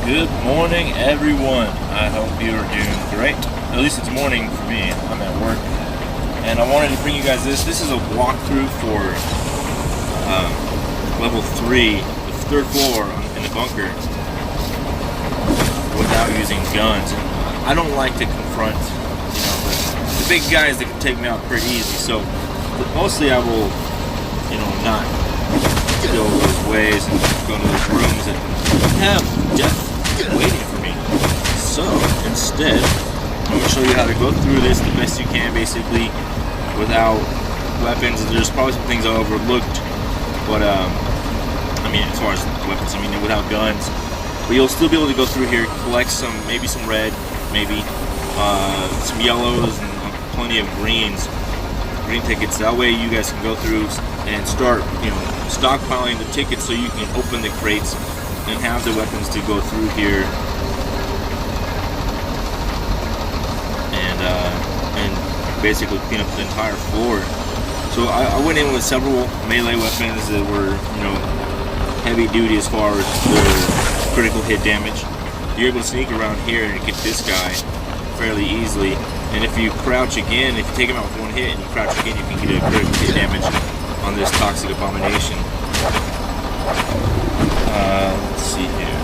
Good morning, everyone. I hope you are doing great. At least it's morning for me. I'm at work, and I wanted to bring you guys this. This is a walkthrough for level 3, the third floor in the bunker, without using guns. And I don't like to confront, the big guys that can take me out pretty easy. So mostly I will, not go those ways and go into those rooms and have death waiting for me. So instead, I'm going to show you how to go through this the best you can, basically, without weapons. There's probably some things I overlooked, but as far as weapons, without guns. But you'll still be able to go through here, collect maybe some red, maybe some yellows, and plenty of green tickets. That way you guys can go through and start, stockpiling the tickets so you can open the crates and have the weapons to go through here and basically clean up the entire floor. So I went in with several melee weapons that were, heavy duty as far as the critical hit damage. You're able to sneak around here and get this guy fairly easily. And if you crouch again, if you take him out with one hit and you crouch again, you can get a critical hit damage on this toxic abomination. Let's see here.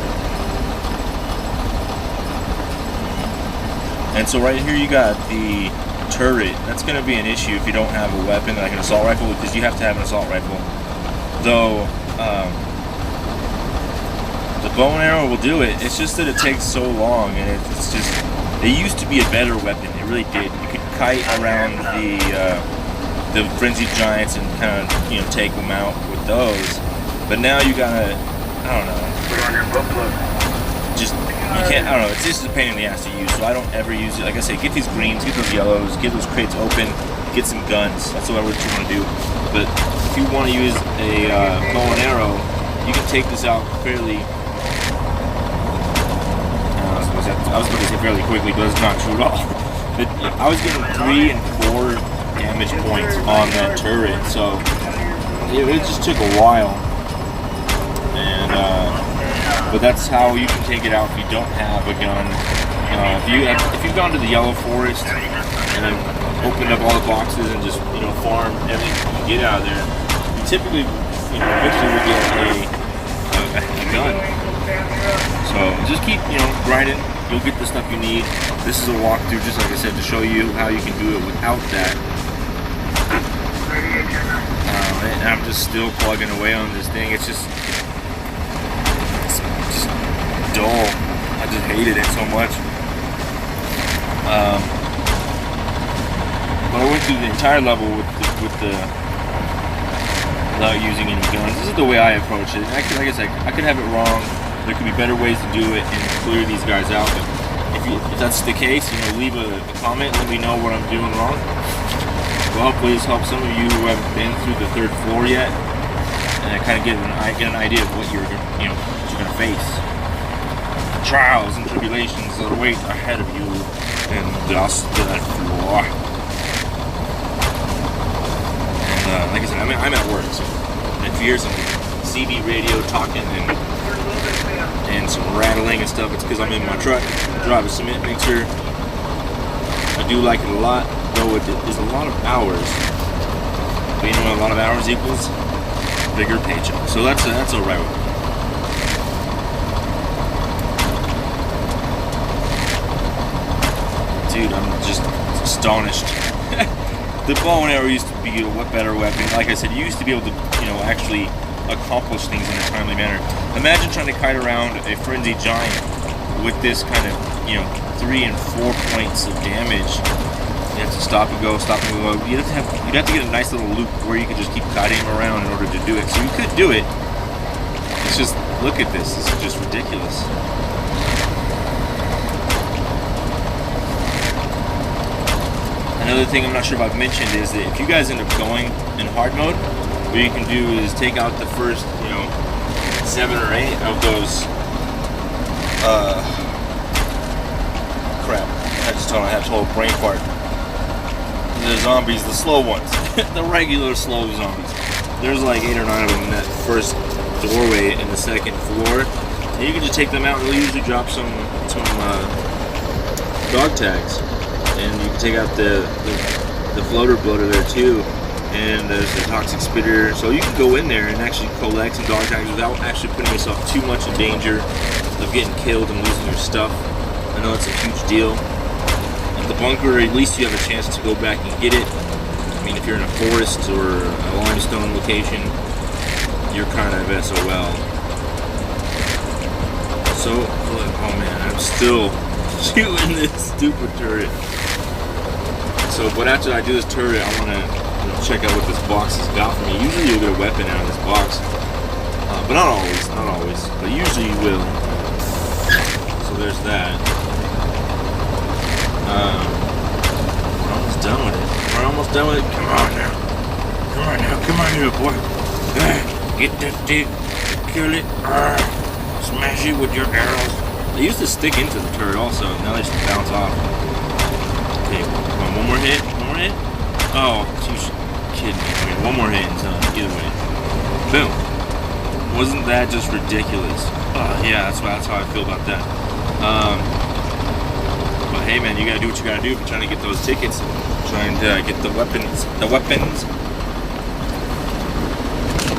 And so right here you got the turret. That's going to be an issue if you don't have a weapon like an assault rifle, because you have to have an assault rifle. Though the bow and arrow will do it. It's just that it takes so long, and it's just, it used to be a better weapon. It really did. You could kite around the frenzied giants and kind of take them out with those. But now you gotta, you can't, it's just a pain in the ass to use, so I don't ever use it. Like I say, get these greens, get those yellows, get those crates open, get some guns. That's what you want to do. But if you want to use a bow and arrow, you can take this out fairly, I was going to say fairly quickly, but it's not true at all. But I was getting 3 and 4 damage points on that turret, so it just took a while. And but that's how you can take it out if you don't have a gun. If you've gone to the Yellow Forest and opened up all the boxes and just farm everything you get out of there, you typically eventually will get a gun. So just keep grinding. You'll get the stuff you need. This is a walkthrough, just like I said, to show you how you can do it without that. And I'm just still plugging away on this thing. It's just dull. I just hated it so much. But I went through the entire level without using any guns. This is the way I approach it. I could have it wrong. There could be better ways to do it and clear these guys out. But if that's the case, leave a comment. Let me know what I'm doing wrong. Well, hopefully this helps some of you who haven't been through the third floor yet, and kind of get an idea of what you're going to face. Trials and tribulations that await ahead of you in just that floor. And like I said, I'm at work, so if you hear some CB radio talking and some rattling and stuff, it's because I'm in my truck. I drive a cement mixer. I do like it a lot, though it is a lot of hours. But you know what a lot of hours equals? Bigger paycheck. So that's alright with me. Dude, I'm just astonished. The bow and arrow used to be a better weapon. Like I said, you used to be able to, actually accomplish things in a timely manner. Imagine trying to kite around a frenzied giant with this kind of, 3 and 4 points of damage. You have to stop and go. You'd have to get a nice little loop where you could just keep kiting around in order to do it. So you could do it. It's just, look at this. This is just ridiculous. Another thing I'm not sure if I've mentioned is that if you guys end up going in hard mode, what you can do is take out the first, 7 or 8 of those, crap, I just don't have total brain fart. The zombies, the slow ones, the regular slow zombies. There's like 8 or 9 of them in that first doorway in the second floor. And you can just take them out, and they'll usually drop some dog tags. And you can take out the floater bloater there too. And there's the toxic spitter. So you can go in there and actually collect some dog tags without actually putting yourself too much in danger of getting killed and losing your stuff. I know that's a huge deal. At the bunker, at least you have a chance to go back and get it. I mean, if you're in a forest or a limestone location, you're kind of SOL. So, oh man, I'm still shooting this stupid turret. So, but after I do this turret, I want to check out what this box has got for me. Usually you'll get a weapon out of this box. But not always. But usually you will. So there's that. We're almost done with it. Come on now. Come on here, boy. Get that dick. Kill it. Smash it with your arrows. They used to stick into the turret also. Now they just bounce off. Okay, come on, one more hit. Oh, you kidding me. I mean, one more hit and done. Either way. Boom. Wasn't that just ridiculous? Yeah, that's how I feel about that. But hey man, you gotta do what you gotta do if you're trying to get those tickets. Trying to get the weapons.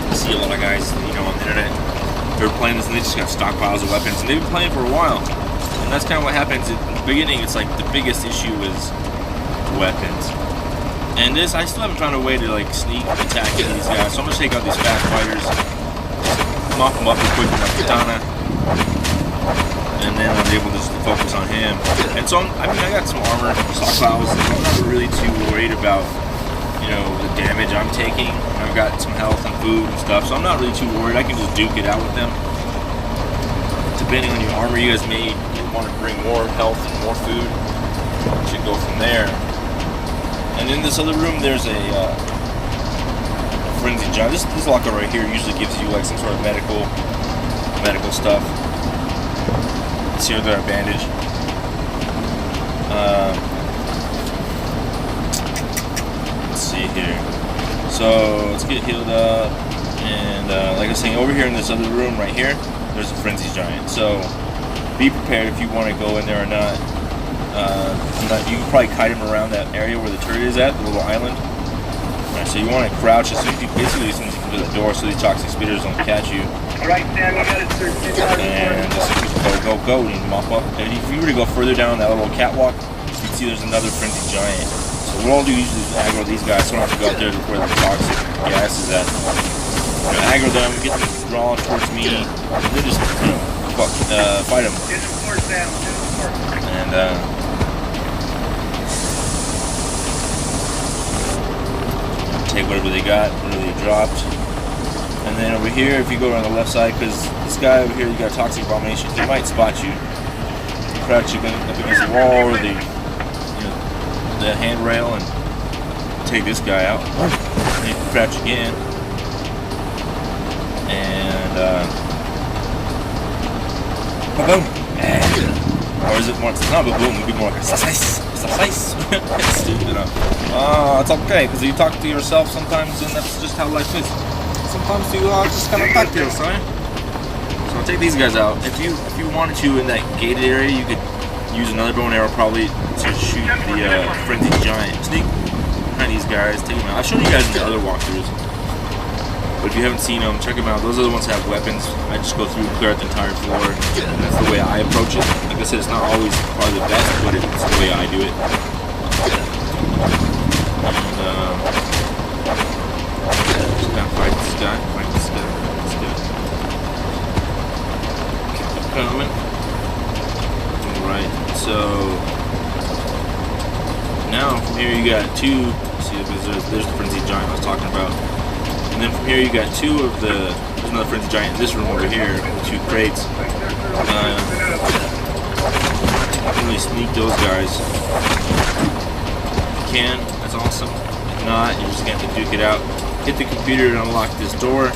I see a lot of guys, on the internet, they're playing this and they just got stockpiles of weapons, and they've been playing for a while. And that's kind of what happens in the beginning. It's like the biggest issue is weapons. And this, I still haven't found a way to like sneak attack these guys. So I'm gonna take out these fast fighters, knock them up real quick with my katana, and then I'm able to just focus on him. And so I got some armor stockpiles. I'm not really too worried about the damage I'm taking. I've got some health and food and stuff, so I'm not really too worried. I can just duke it out with them. Depending on your armor, you guys may want to bring more health and more food. You should go from there. And in this other room, there's a frenzy giant. This locker right here usually gives you like some sort of medical stuff. Let's see with our bandage. Let's see here. So let's get healed up. And like I was saying, over here in this other room right here, there's a frenzy giant. So be prepared if you want to go in there or not. You can probably kite him around that area where the turret is at, the little island. Alright, so you want to crouch as soon as you come to the door so these toxic spitters don't catch you. Alright, Sam, you got it, sir. And just go, and mop up. And if you were to go further down that little catwalk, you can see there's another frenzy giant. So what I'll do usually is aggro these guys so I don't have to go out there to where the toxic gas is at. Aggro them, get them drawn towards me, and then just, fight them. And, take whatever they got, whatever they dropped. And then over here, if you go around the left side, because this guy over here, you got toxic abomination, he might spot you. Crouch you up against the wall or the handrail and take this guy out. And you can crouch again. And boom. Or is it more? It's not a boom. It'd be more like a slice. It's stupid enough. It's okay because you talk to yourself sometimes, and that's just how life is. Sometimes you just kind of talk to yourself. So I'll take these guys out. If you wanted to in that gated area, you could use another bow and arrow probably to shoot the frenzied giant. Sneak behind these guys, take them out. I've shown you guys in the other walkthroughs. But if you haven't seen them, check them out. Those are the ones that have weapons. I just go through and clear out the entire floor. And that's the way I approach it. Like I said, it's not always probably the best, but it's the way I do it. And, just gonna fight this guy. Keep coming. Alright, so now from here you got two. See, there's the frenzied giant I was talking about. And then from here you got there's another frenzy giant in this room over here with two crates. Really sneak those guys. If you can, that's awesome. If not, you're just gonna have to duke it out. Hit the computer to unlock this door.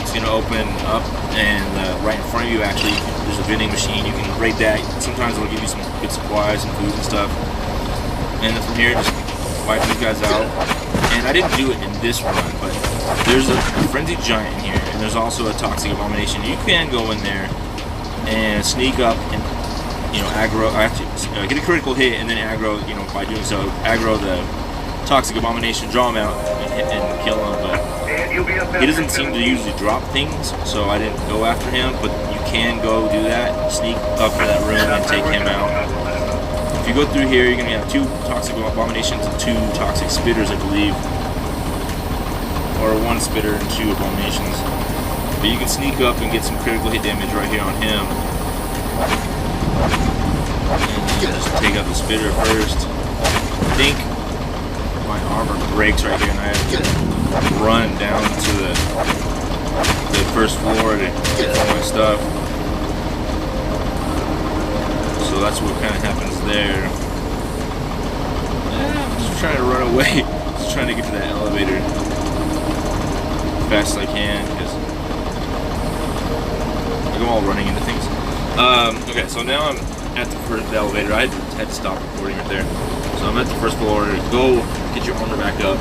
It's gonna open up, and right in front of you actually there's a vending machine. You can rate that. Sometimes it'll give you some good supplies and food and stuff. And then from here just wipe these guys out. And I didn't do it in this run, but there's a frenzied giant in here, and there's also a toxic abomination. You can go in there and sneak up and, you know, aggro, actually get a critical hit and then aggro, you know, by doing so, aggro the Toxic Abomination, draw him out and kill him, but he doesn't seem to usually drop things, so I didn't go after him, but you can go do that, sneak up to that room and take him out. If you go through here, you're going to have 2 Toxic Abominations and 2 Toxic Spitters, I believe, or 1 Spitter and 2 Abominations. But you can sneak up and get some critical hit damage right here on him. And just take out the Spitter first. I think my armor breaks right here and I have to run down to the first floor to get all my stuff. So that's what kind of happens there. I'm just trying to run away. Just trying to get to that elevator as fast as I can because I'm all running into things. Okay, so now I'm at the elevator. I had to stop recording right there. So I'm at the first floor. Go get your armor back up.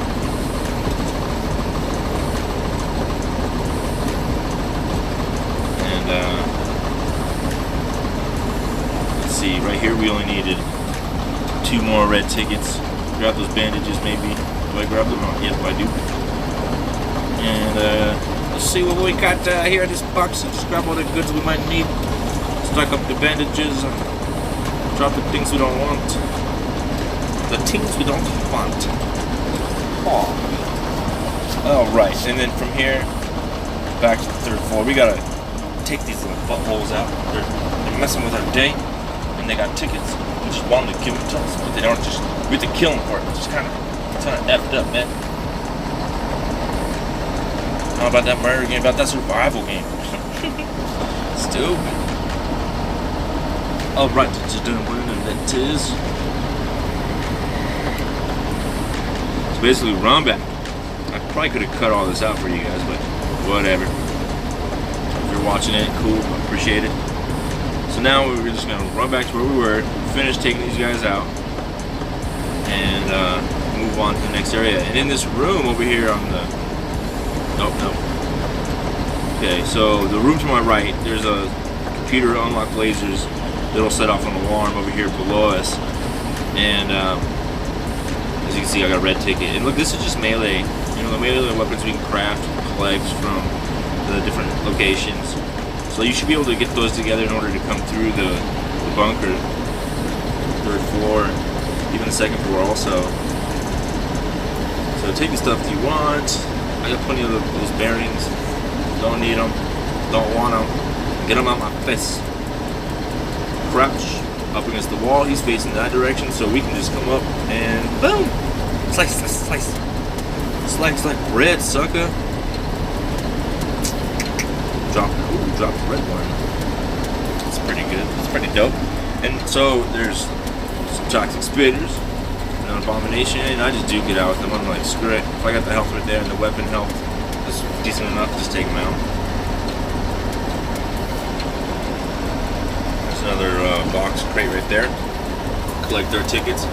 And let's see. Right here, we only needed 2 more red tickets. Grab those bandages, maybe. Do I grab them? Oh, yes, I do. And let's see what we got here in this box. Just grab all the goods we might need. Stack up the bandages. Drop the things we don't want. The things we don't want. Oh, right. And then from here, back to the 3rd floor. We gotta take these little buttholes out. They're messing with our day, and they got tickets. We just want them to give them to us, but they don't just. We have to kill them for it. It's just kind of effed up, man. How about that murder game? About that survival game? Stupid. Alright, and that is. So basically, run back. I probably could have cut all this out for you guys, but whatever. If you're watching it, cool, appreciate it. So now we're just gonna run back to where we were, finish taking these guys out, and move on to the next area. And in this room over here on the. Nope, nope. Okay, so the room to my right, there's a computer unlock lasers that'll set off an alarm over here below us. And as you can see, I got a red ticket. And look, this is just melee. You know, the melee weapons we can craft, collect from the different locations. So you should be able to get those together in order to come through the bunker. 3rd floor, even the 2nd floor also. So take the stuff that you want. I got plenty of those bearings. Don't need them. Don't want them. Get them out my face. Crouch up against the wall. He's facing that direction, so we can just come up and boom! Slice, slice, slice. Slice like bread, sucker. Drop the red one. It's pretty good. It's pretty dope. And so there's some Toxic Spitters, an Abomination, and I just duke it out with them. I'm like, screw it. If I got the health right there and the weapon health is decent enough, just take them out. There's another box crate right there. Collect their tickets.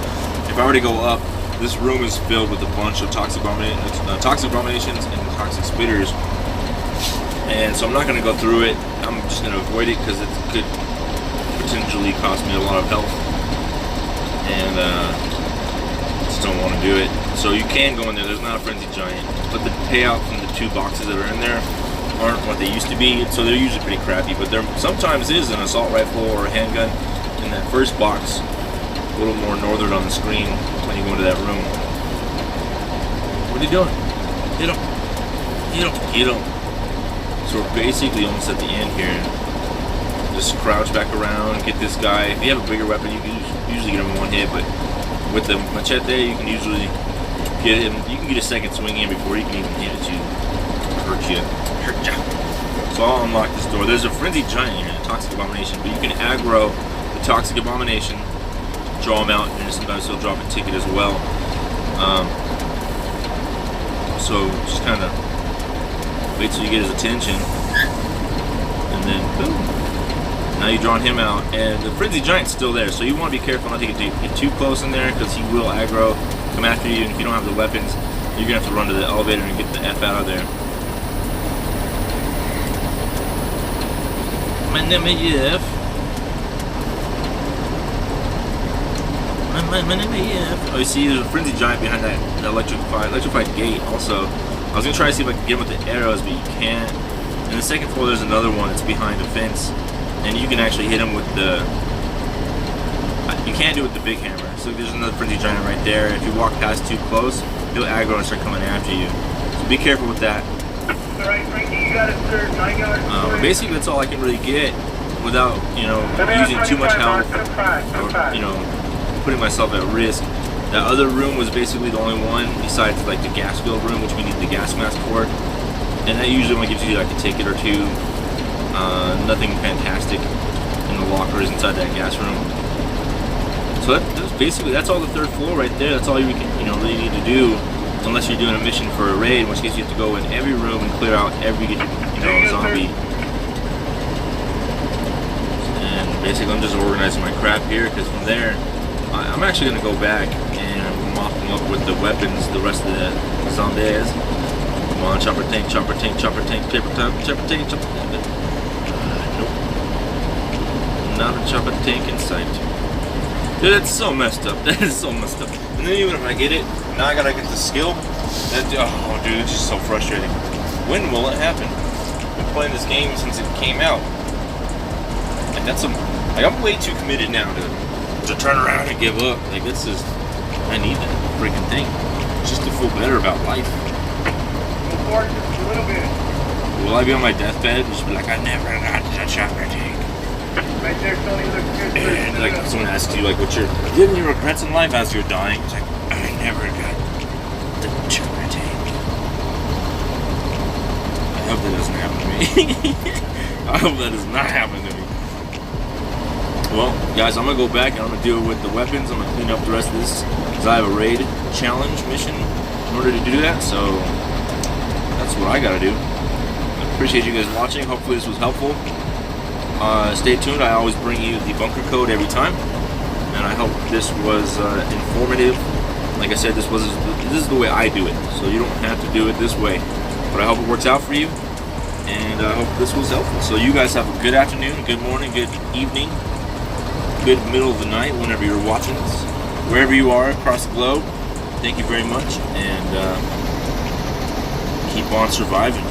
If I were to go up, this room is filled with a bunch of Toxic Abominations and Toxic Spitters. And so I'm not going to go through it. I'm just going to avoid it because it could potentially cost me a lot of health. And just don't want to do it. So you can go in there. There's not a Frenzy Giant. But the payout from the 2 boxes that are in there aren't what they used to be. So they're usually pretty crappy. But there sometimes is an assault rifle or a handgun in that first box. A little more northern on the screen when you go into that room. What are you doing? Hit him. Hit him. Hit him. So we're basically almost at the end here. Just crouch back around and get this guy. If you have a bigger weapon, you can usually get him in 1 hit, but with the machete, you can usually get him. You can get a second swing in before he can even hit at you. Hurt you. Hurt ya. So I'll unlock this door. There's a Frenzy Giant here, a Toxic Abomination, but you can aggro the Toxic Abomination, draw him out, and sometimes he'll drop a ticket as well. So just kind of wait till you get his attention, and then boom. Now you've drawn him out, and the Frenzy Giant's still there, so you want to be careful not to get too close in there, because he will aggro, come after you, and if you don't have the weapons, you're going to have to run to the elevator and get the F out of there. My name is Jeff. My name is Jeff. Oh, you see, there's a frenzy giant behind that electrified gate. Also, I was gonna try to see if I could get him with the arrows, but you can't. In the second floor, there's another one that's behind a fence, and you can actually hit him with the. You can't do it with the big hammer. So there's another frenzy giant right there. If you walk past too close, he'll aggro and start coming after you. So be careful with that. Alright, Frankie, you got it, sir. 9 yards. Basically, that's all I can really get without, using too much health or, putting myself at risk. That other room was basically the only one besides like the gas field room, which we need the gas mask for. And that usually only gives you like a ticket or two. Nothing fantastic in the lockers inside that gas room. So that's all the third floor right there. That's all you can, really need to do, unless you're doing a mission for a raid, in which case you have to go in every room and clear out every, zombie. And basically, I'm just organizing my crap here, because from there, I'm actually gonna go back and mop them up with the weapons, the rest of the zombies. Come on, chopper tank, chopper tank, chopper tank, chopper tank, chopper tank, chopper tank. Nope. Not a chopper tank in sight. Dude, that's so messed up. That is so messed up. And then even if I get it, now I gotta get the skill. Oh, dude, it's just so frustrating. When will it happen? I've been playing this game since it came out, and I'm way too committed now to turn around and give up. Like, this is, I need that freaking thing just to feel better about life. Go forward just a little bit. Will I be on my deathbed and just be like, I never got to the chopper tank? Right there, Tony, look good. And like someone asks you, like, do you have any regrets in life as you're dying? It's like, I never got the chopper tank. I hope that doesn't happen to me. I hope that does not happen to me. Well, guys, I'm going to go back and I'm going to deal with the weapons. I'm going to clean up the rest of this, because I have a raid challenge mission in order to do that, so that's what I got to do. I appreciate you guys watching. Hopefully this was helpful. Stay tuned. I always bring you the bunker code every time, and I hope this was informative. Like I said, this is the way I do it, so you don't have to do it this way, but I hope it works out for you, and I hope this was helpful. So you guys have a good afternoon, good morning, good evening, good middle of the night, whenever you're watching this, wherever you are across the globe. Thank you very much, and keep on surviving.